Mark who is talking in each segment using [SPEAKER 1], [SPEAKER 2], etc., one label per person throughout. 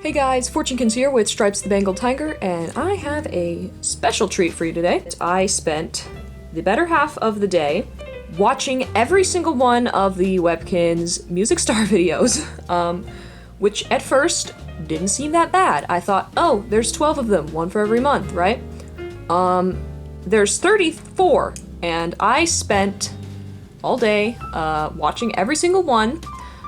[SPEAKER 1] Hey guys, webkinz here with Stripes the Bengal Tiger, and I have a special treat for you today. I spent the better half of the day watching every single one of the webkinz music star videos, which at first didn't seem that bad. I thought, oh, there's 12 of them, one for every month, right? There's 34, and I spent all day watching every single one,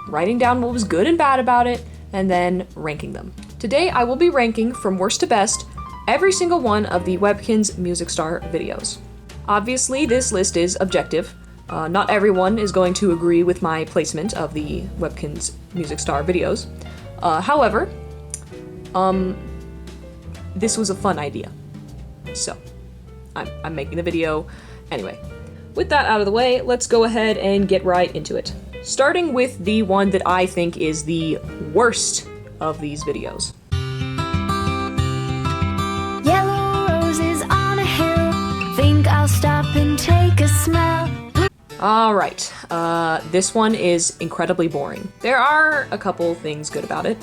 [SPEAKER 1] writing down what was good and bad about it, and then ranking them. Today I will be ranking from worst to best every single one of the webkinz music star videos. Obviously this list is objective. Not everyone is going to agree with my placement of the webkinz music star videos. However, this was a fun idea. So, I'm making the video anyway. With that out of the way, let's go ahead and get right into it. Starting with the one that I think is the worst of these videos.
[SPEAKER 2] Yellow roses on a hill, think I'll stop and take a smell.
[SPEAKER 1] Alright, this one is incredibly boring. There are a couple things good about it.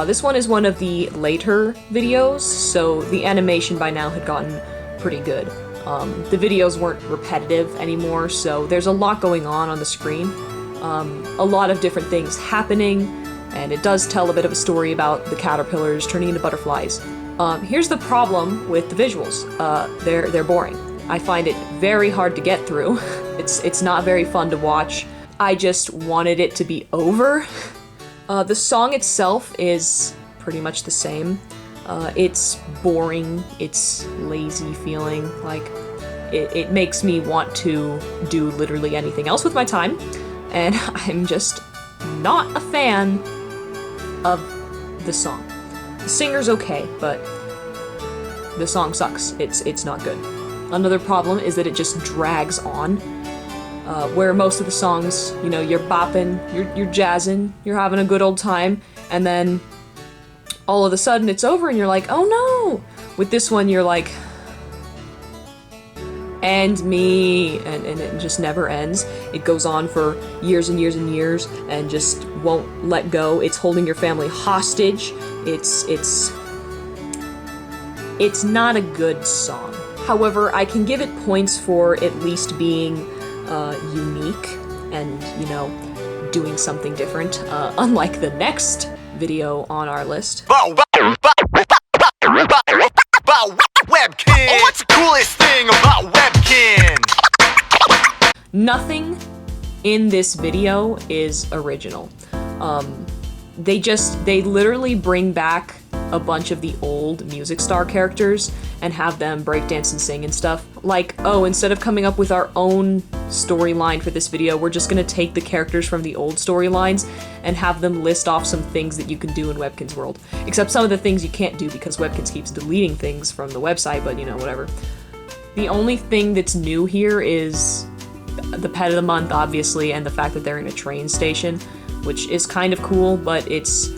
[SPEAKER 1] This one is one of the later videos, so the animation by now had gotten pretty good. The videos weren't repetitive anymore, so there's a lot going on the screen. A lot of different things happening, and it does tell a bit of a story about the caterpillars turning into butterflies. Here's the problem with the visuals. They're boring. I find it very hard to get through. It's not very fun to watch. I just wanted it to be over. The song itself is pretty much the same. It's boring, it's lazy feeling, like it makes me want to do literally anything else with my time, and I'm just not a fan of the song. The singer's okay, but the song sucks. It's not good. Another problem is that it just drags on, where most of the songs, you know, you're bopping, you're jazzing, you're having a good old time, and then all of a sudden it's over and you're like, oh no! With this one you're like, and me, and it just never ends. It goes on for years and years and years and just won't let go. It's holding your family hostage. It's not a good song. However, I can give it points for at least being unique and, you know, doing something different, unlike the next video on our list.
[SPEAKER 3] Webkinz! What's the coolest thing about Webkinz?
[SPEAKER 1] Nothing in this video is original. They literally bring back a bunch of the old music star characters and have them breakdance and sing and stuff. Like, oh, instead of coming up with our own storyline for this video, we're just gonna take the characters from the old storylines and have them list off some things that you can do in Webkinz World. Except some of the things you can't do because Webkinz keeps deleting things from the website, but you know, whatever. The only thing that's new here is the pet of the month, obviously, and the fact that they're in a train station, which is kind of cool, but it's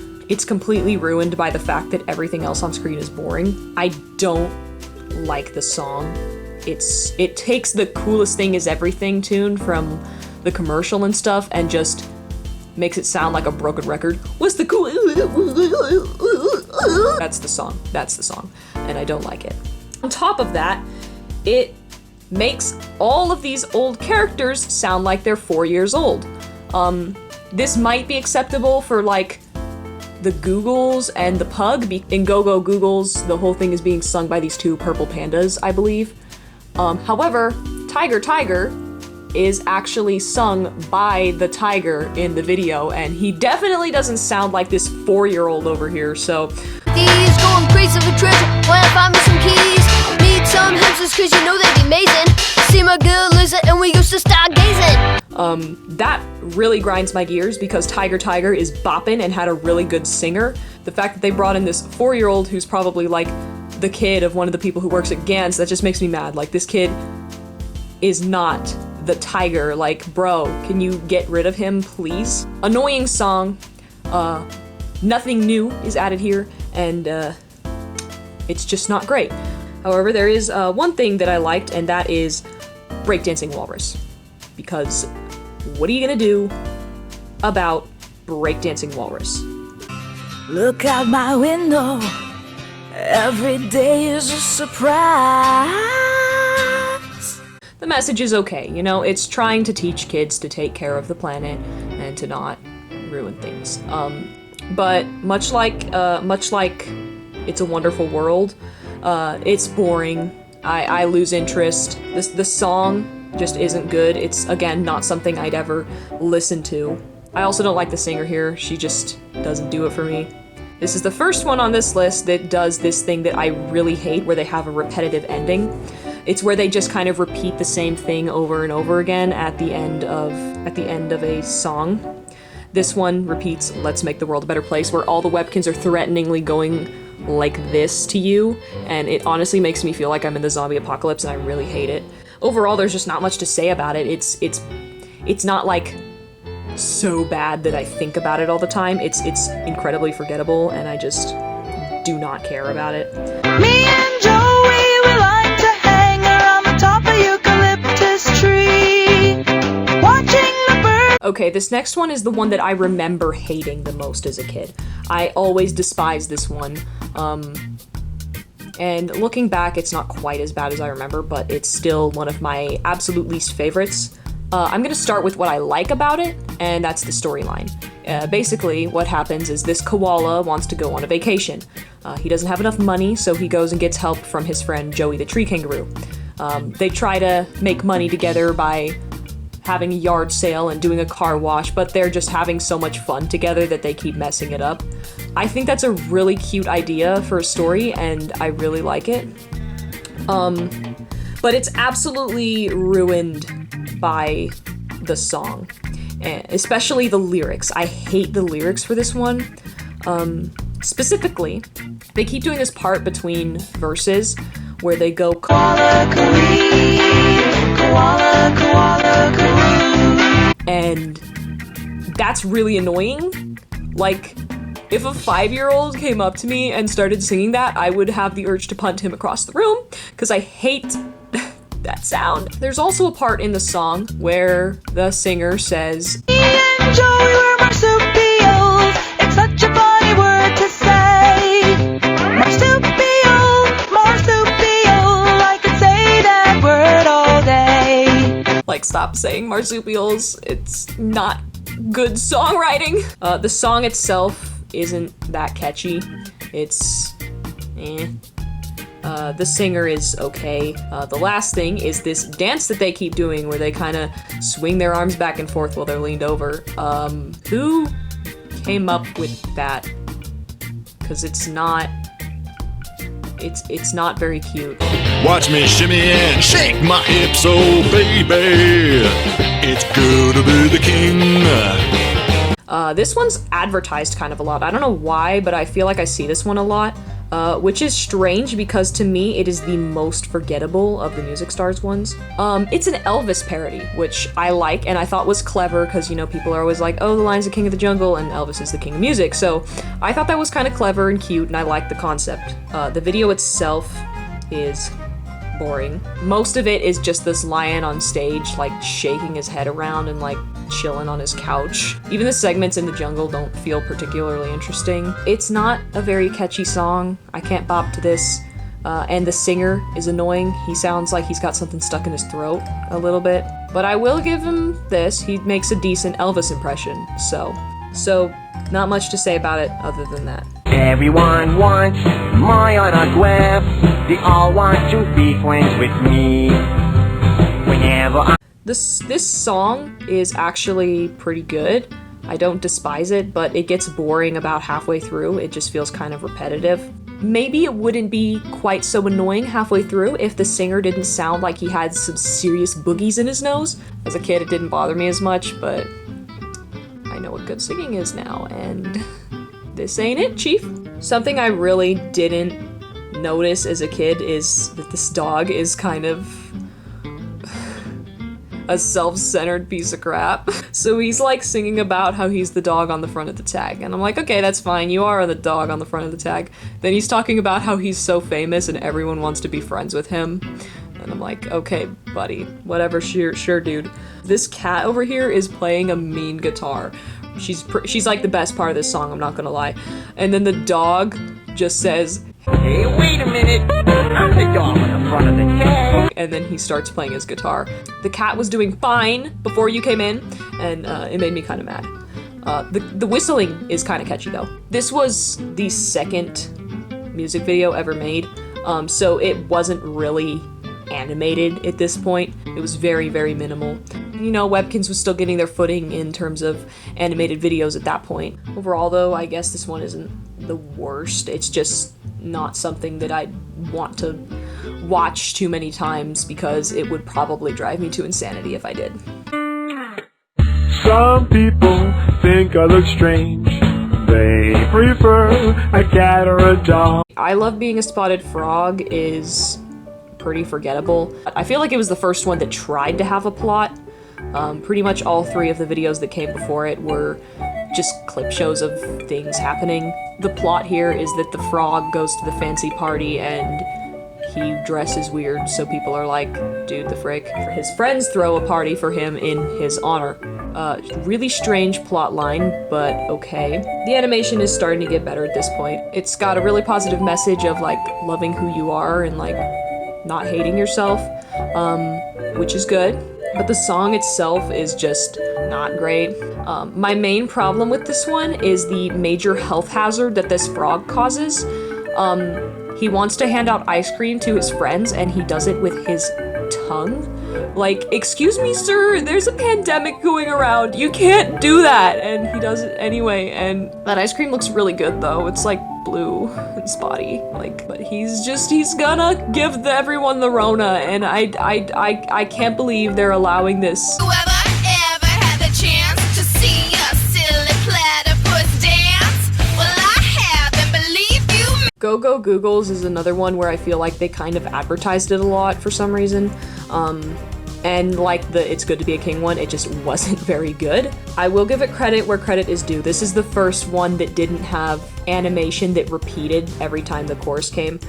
[SPEAKER 1] completely ruined by the fact that everything else on screen is boring. I don't like the song. It takes the coolest thing is everything tune from the commercial and stuff and just makes it sound like a broken record. What's the cool? That's the song, and I don't like it. On top of that, it makes all of these old characters sound like they're 4 years old. This might be acceptable for like the Googles and the Pug. In Go Go Googles, the whole thing is being sung by these two purple pandas, I believe. However, Tiger Tiger is actually sung by the tiger in the video, and he definitely doesn't sound like this 4-year-old over here, so.
[SPEAKER 2] He's going crazy for treasure, wanna find me some keys. Need some hamsters cause you know they'd be amazing. See my girl Lisa and we used to stargazing.
[SPEAKER 1] That really grinds my gears because Tiger Tiger is bopping and had a really good singer. The fact that they brought in this 4-year-old who's probably like the kid of one of the people who works at Gans, that just makes me mad. Like, this kid is not the tiger. Like, bro, can you get rid of him, please? Annoying song. Nothing new is added here, and it's just not great. However, there is one thing that I liked, and that is Breakdancing Walrus. Because what are you gonna do about Breakdancing Walrus?
[SPEAKER 4] Look out my window, every day is a surprise.
[SPEAKER 1] The message is okay, you know, it's trying to teach kids to take care of the planet and to not ruin things. But much like It's a Wonderful World, it's boring. I lose interest. The song just isn't good. It's, again, not something I'd ever listen to. I also don't like the singer here. She just doesn't do it for me. This is the first one on this list that does this thing that I really hate, where they have a repetitive ending. It's where they just kind of repeat the same thing over and over again at the end of a song. This one repeats "Let's make the world a better place," where all the webkinz are threateningly going like this to you, and it honestly makes me feel like I'm in the zombie apocalypse, and I really hate it. Overall, there's just not much to say about it. It's not like so bad that I think about it all the time. It's incredibly forgettable, and I just do not care about it.
[SPEAKER 4] Me and Joey, we like to hang around the top of Eucalyptus tree, watching the birds.
[SPEAKER 1] Okay, this next one is the one that I remember hating the most as a kid. I always despised this one. And looking back, it's not quite as bad as I remember, but it's still one of my absolute least favorites. I'm gonna start with what I like about it, and that's the storyline. Basically, what happens is this koala wants to go on a vacation. He doesn't have enough money, so he goes and gets help from his friend Joey the tree kangaroo. They try to make money together by having a yard sale and doing a car wash, but they're just having so much fun together that they keep messing it up. I think that's a really cute idea for a story, and I really like it. But it's absolutely ruined by the song, especially the lyrics. I hate the lyrics for this one. Specifically, they keep doing this part between verses where they go koala, koala, koala, koala, and that's really annoying. Like, if a 5-year-old came up to me and started singing that, I would have the urge to punt him across the room, because I hate that sound. There's also a part in the song where the singer says,
[SPEAKER 4] Me and Joey were marsupials. It's such a funny word to say. Marsupial, marsupial. I could say that word all day.
[SPEAKER 1] like, stop saying marsupials. It's not good songwriting. The song itself isn't that catchy. It's the singer is okay. The last thing is this dance that they keep doing where they kind of swing their arms back and forth while they're leaned over. Who came up with that? Because it's not very cute.
[SPEAKER 5] Watch me shimmy and shake my hips, oh baby. It's good to be the king.
[SPEAKER 1] This one's advertised kind of a lot. I don't know why, but I feel like I see this one a lot. Which is strange because to me it is the most forgettable of the Music Stars ones. It's an Elvis parody, which I like and I thought was clever because, you know, people are always like, oh, the Lion's the king of the jungle and Elvis is the king of music. So I thought that was kind of clever and cute and I liked the concept. The video itself is boring. Most of it is just this lion on stage, like, shaking his head around and, like, chilling on his couch. Even the segments in the jungle don't feel particularly interesting. It's not a very catchy song. I can't bop to this. And the singer is annoying. He sounds like he's got something stuck in his throat a little bit. But I will give him this. He makes a decent Elvis impression, so not much to say about it other than that.
[SPEAKER 6] Everyone wants my autograph. They all want to be friends with me. Whenever I...
[SPEAKER 1] This song is actually pretty good. I don't despise it, but it gets boring about halfway through. It just feels kind of repetitive. Maybe it wouldn't be quite so annoying halfway through if the singer didn't sound like he had some serious boogies in his nose. As a kid, it didn't bother me as much, but I know what good singing is now, and this ain't it, chief. Something I really didn't notice as a kid is that this dog is kind of a self-centered piece of crap. So he's like singing about how he's the dog on the front of the tag. And I'm like, okay, that's fine. You are the dog on the front of the tag. Then he's talking about how he's so famous and everyone wants to be friends with him. And I'm like, okay, buddy, whatever, sure, dude. This cat over here is playing a mean guitar. she's like the best part of this song, I'm not gonna lie. And then the dog just says,
[SPEAKER 6] Hey, wait a minute. I'm the dog on the front of the cat.
[SPEAKER 1] and then he starts playing his guitar. The cat was doing fine before you came in, and it made me kind of mad. The whistling is kind of catchy though. This was the second music video ever made, so it wasn't really animated at this point. It was very, very minimal. You know, Webkinz was still getting their footing in terms of animated videos at that point. Overall though, I guess this one isn't the worst. It's just not something that I'd want to watch too many times because it would probably drive me to insanity if I did.
[SPEAKER 7] Some people think I look strange. They prefer a cat or a dog.
[SPEAKER 1] I Love Being a Spotted Frog is pretty forgettable. I feel like it was the first one that tried to have a plot. Pretty much all three of the videos that came before it were just clip shows of things happening. The plot here is that the frog goes to the fancy party and he dresses weird, so people are like, dude, the frick. His friends throw a party for him in his honor. Really strange plot line, but okay. The animation is starting to get better at this point. It's got a really positive message of like loving who you are and like not hating yourself, which is good. But the song itself is just not great. My main problem with this one is the major health hazard that this frog causes. He wants to hand out ice cream to his friends and he does it with his tongue. Like, excuse me, sir, there's a pandemic going around. You can't do that. And he does it anyway. And that ice cream looks really good though. It's like blue and spotty. Like, but he's gonna give everyone the Rona. And I can't believe they're allowing this.
[SPEAKER 8] Whoever ever had the chance to see a silly platypus dance? Well, I have, and believe you me.
[SPEAKER 1] Go Go Googles is another one where I feel like they kind of advertised it a lot for some reason. And like the It's Good to Be a King one, it just wasn't very good. I will give it credit where credit is due. This is the first one that didn't have animation that repeated every time the chorus came.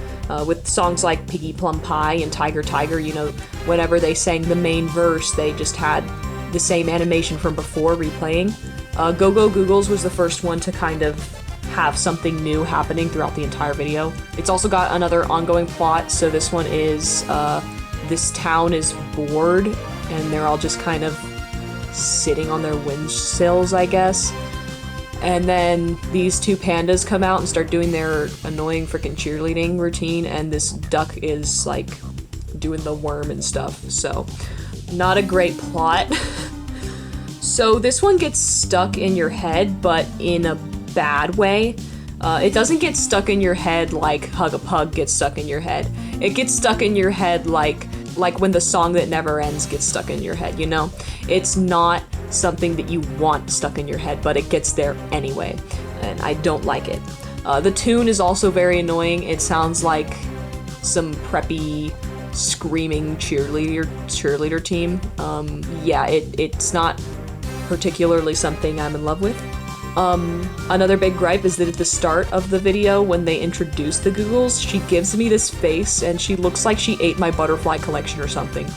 [SPEAKER 1] With songs like Piggy Plum Pie and Tiger Tiger, you know, whenever they sang the main verse, they just had the same animation from before replaying. Go Go Googles was the first one to kind of have something new happening throughout the entire video. It's also got another ongoing plot, so this one is, this town is bored and they're all just kind of sitting on their windsills, I guess. And then these two pandas come out and start doing their annoying freaking cheerleading routine, and this duck is like doing the worm and stuff, so not a great plot. So this one gets stuck in your head, but in a bad way. It doesn't get stuck in your head like Hug a Pug gets stuck in your head. It gets stuck in your head like when the song that never ends gets stuck in your head, you know? It's not something that you want stuck in your head, but it gets there anyway, and I don't like it. The tune is also very annoying. It sounds like some preppy, screaming cheerleader team. Yeah, it's not particularly something I'm in love with. Another big gripe is that at the start of the video, when they introduce the Googles, she gives me this face and she looks like she ate my butterfly collection or something.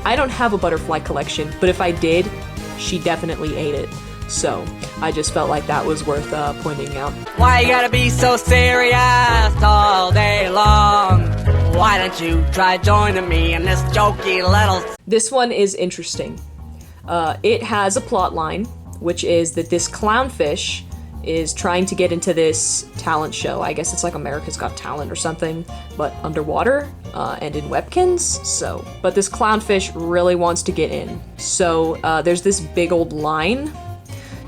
[SPEAKER 1] I don't have a butterfly collection, but if I did, she definitely ate it. So, I just felt like that was worth pointing out.
[SPEAKER 6] Why you gotta be so serious all day long? Why don't you try joining me in this jokey little...
[SPEAKER 1] This one is interesting. It has a plot line, which is that this clownfish is trying to get into this talent show. I guess it's like America's Got Talent or something, but underwater and in Webkinz. So, but this clownfish really wants to get in. So there's this big old line,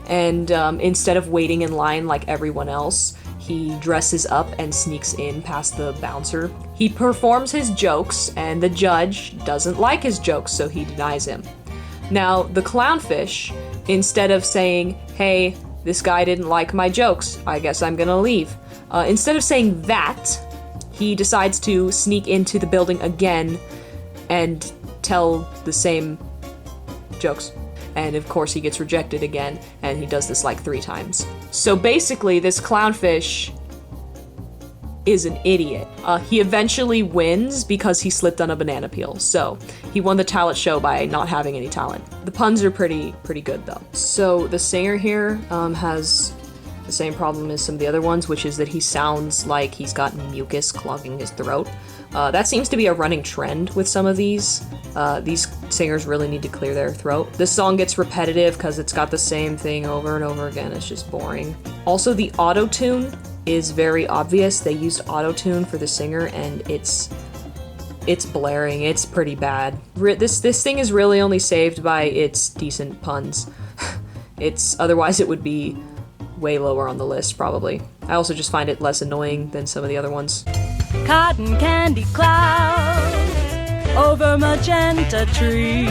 [SPEAKER 1] and instead of waiting in line like everyone else, he dresses up and sneaks in past the bouncer. He performs his jokes, and the judge doesn't like his jokes, so he denies him. Now, the clownfish, instead of saying, hey, this guy didn't like my jokes, I guess I'm gonna leave. Instead of saying that, he decides to sneak into the building again and tell the same jokes. And of course he gets rejected again, and he does this like 3 times. So basically, this clownfish is an idiot. He eventually wins because he slipped on a banana peel. So he won the talent show by not having any talent. The puns are pretty good though. So the singer here has the same problem as some of the other ones, which is that he sounds like he's got mucus clogging his throat. That seems to be a running trend with some of these. These singers really need to clear their throat. This song gets repetitive because it's got the same thing over and over again. It's just boring. Also, the auto-tune is very obvious. They used auto-tune for the singer, and it's blaring. It's pretty bad. This thing is really only saved by its decent puns. Otherwise it would be way lower on the list, probably. I also just find it less annoying than some of the other ones.
[SPEAKER 4] Cotton candy clouds over magenta trees.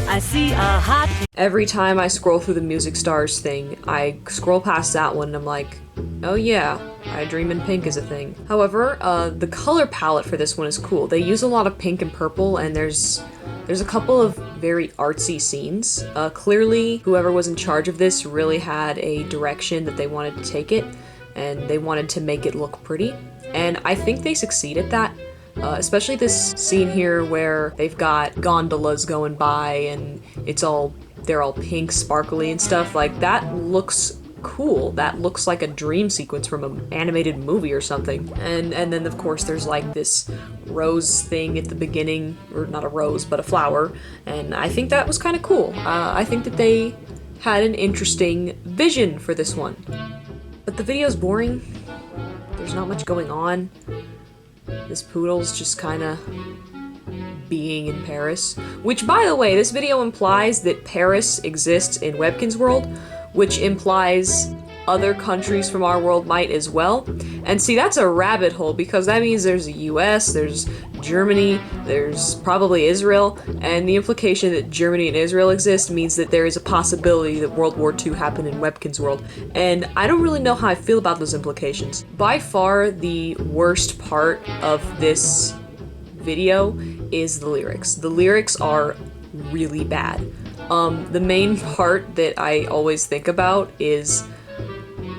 [SPEAKER 4] I see a hot.
[SPEAKER 1] Every time I scroll through the Music Stars thing, I scroll past that one and I'm like, oh yeah, I Dream in Pink is a thing. However, the color palette for this one is cool. They use a lot of pink and purple, and there's a couple of very artsy scenes. Clearly, whoever was in charge of this really had a direction that they wanted to take it, and they wanted to make it look pretty. And I think they succeed at that. Especially this scene here where they've got gondolas going by and they're all pink, sparkly and stuff. Like, that looks cool. That looks like a dream sequence from an animated movie or something. And then of course there's like this rose thing at the beginning, or not a rose, but a flower. And I think that was kind of cool. I think that they had an interesting vision for this one. But the video's boring. There's not much going on. This poodle's just kind of being in Paris. Which, by the way, this video implies that Paris exists in Webkinz world, which implies other countries from our world might as well. And see, that's a rabbit hole, because that means there's the US, there's Germany, there's probably Israel, and the implication that Germany and Israel exist means that there is a possibility that World War II happened in Webkinz world. And I don't really know how I feel about those implications. By far, the worst part of this video is the lyrics. The lyrics are really bad. The main part that I always think about is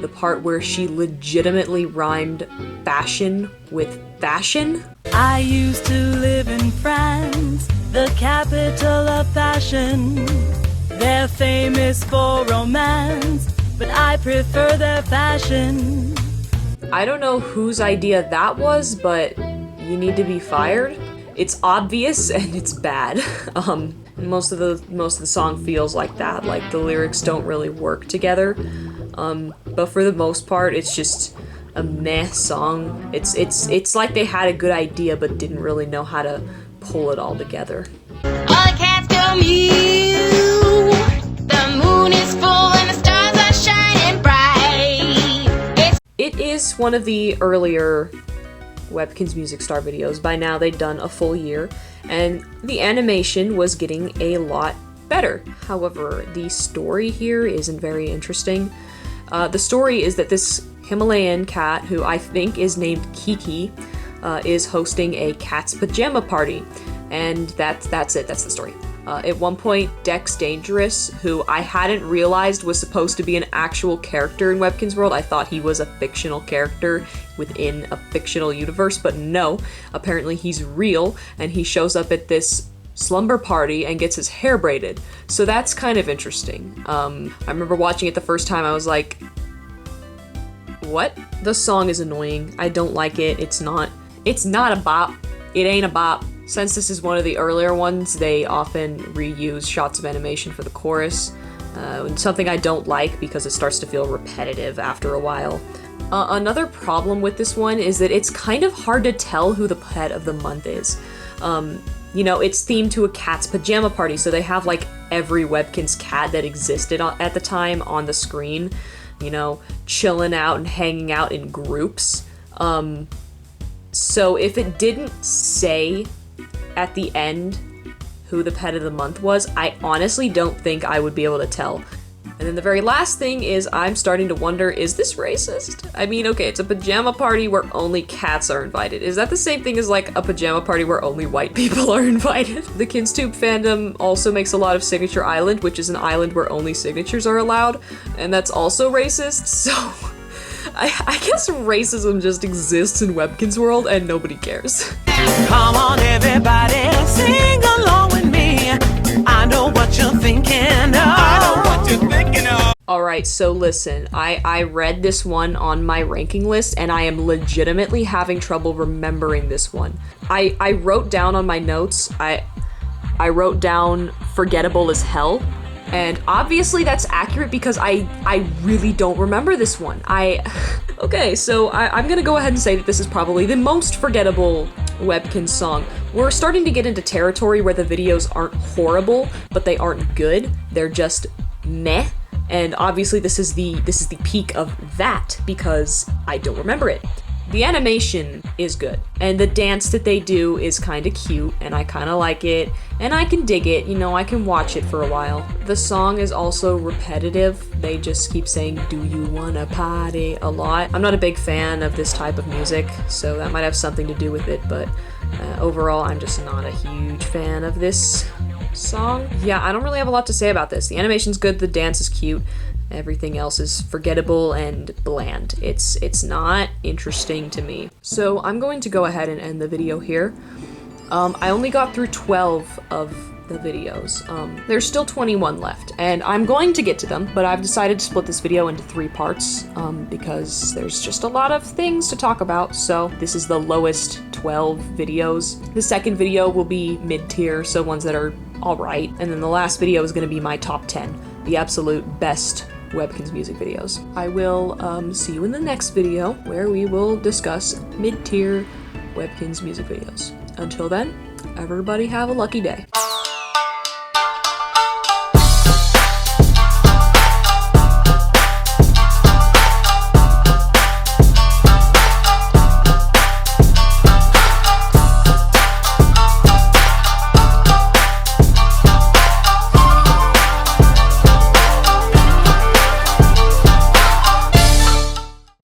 [SPEAKER 1] the part where she legitimately rhymed fashion with fashion.
[SPEAKER 4] I used to live in France, the capital of fashion. They're famous for romance, but I prefer their fashion.
[SPEAKER 1] I don't know whose idea that was, but you need to be fired. It's obvious and it's bad. Most of the song feels like that. Like, the lyrics don't really work together. But for the most part, it's just a meh song. It's like they had a good idea but didn't really know how to pull it all together.
[SPEAKER 8] All the cats go mew. The moon is full and the stars are shining bright.
[SPEAKER 1] It is one of the earlier Webkinz Music Star videos. By now they'd done a full year, and the animation was getting a lot better. However, the story here isn't very interesting. The story is that this Himalayan cat, who I think is named Kiki, is hosting a cat's pajama party. And that's it, that's the story. At one point, Dex Dangerous, who I hadn't realized was supposed to be an actual character in Webkinz world. I thought he was a fictional character within a fictional universe, but no, apparently he's real, and he shows up at this slumber party and gets his hair braided. So that's kind of interesting. I remember watching it the first time, I was like, what? The song is annoying. I don't like it. It's not a bop. It ain't a bop. Since this is one of the earlier ones, they often reuse shots of animation for the chorus. Something I don't like because it starts to feel repetitive after a while. Another problem with this one is that it's kind of hard to tell who the pet of the month is. You know, it's themed to a cat's pajama party, so they have like every Webkinz cat that existed at the time on the screen, you know, chilling out and hanging out in groups. So if it didn't say at the end who the pet of the month was, I honestly don't think I would be able to tell. And then the very last thing is, I'm starting to wonder, is this racist? I mean, okay, it's a pajama party where only cats are invited. Is that the same thing as like a pajama party where only white people are invited? The KinzTube fandom also makes a lot of Signature Island, which is an island where only signatures are allowed, and that's also racist, so I guess racism just exists in Webkinz world and nobody cares.
[SPEAKER 4] Come on, everybody, sing along with me. I know what you're thinking of.
[SPEAKER 1] Alright, so listen, I read this one on my ranking list and I am legitimately having trouble remembering this one. I wrote down on my notes, I wrote down forgettable as hell, and obviously that's accurate because I really don't remember this one. Okay, so I'm gonna go ahead and say that this is probably the most forgettable Webkinz song. We're starting to get into territory where the videos aren't horrible, but they aren't good. They're just meh. And obviously this is the peak of that because I don't remember it. The animation is good, and the dance that they do is kind of cute, and I kind of like it, and I can dig it, you know, I can watch it for a while. The song is also repetitive. They just keep saying, "Do you wanna party?" a lot. I'm not a big fan of this type of music, so that might have something to do with it, but overall, I'm just not a huge fan of this song. Yeah, I don't really have a lot to say about this. The animation's good, the dance is cute, everything else is forgettable and bland. It's not interesting to me. So I'm going to go ahead and end the video here. I only got through 12 of the videos. There's still 21 left, and I'm going to get to them, but I've decided to split this video into 3 parts because there's just a lot of things to talk about. So this is the lowest 12 videos. The second video will be mid-tier, so ones that are alright, and then the last video is going to be my top 10, the absolute best Webkinz music videos. I will see you in the next video where we will discuss mid-tier Webkinz music videos. Until then, everybody have a lucky day.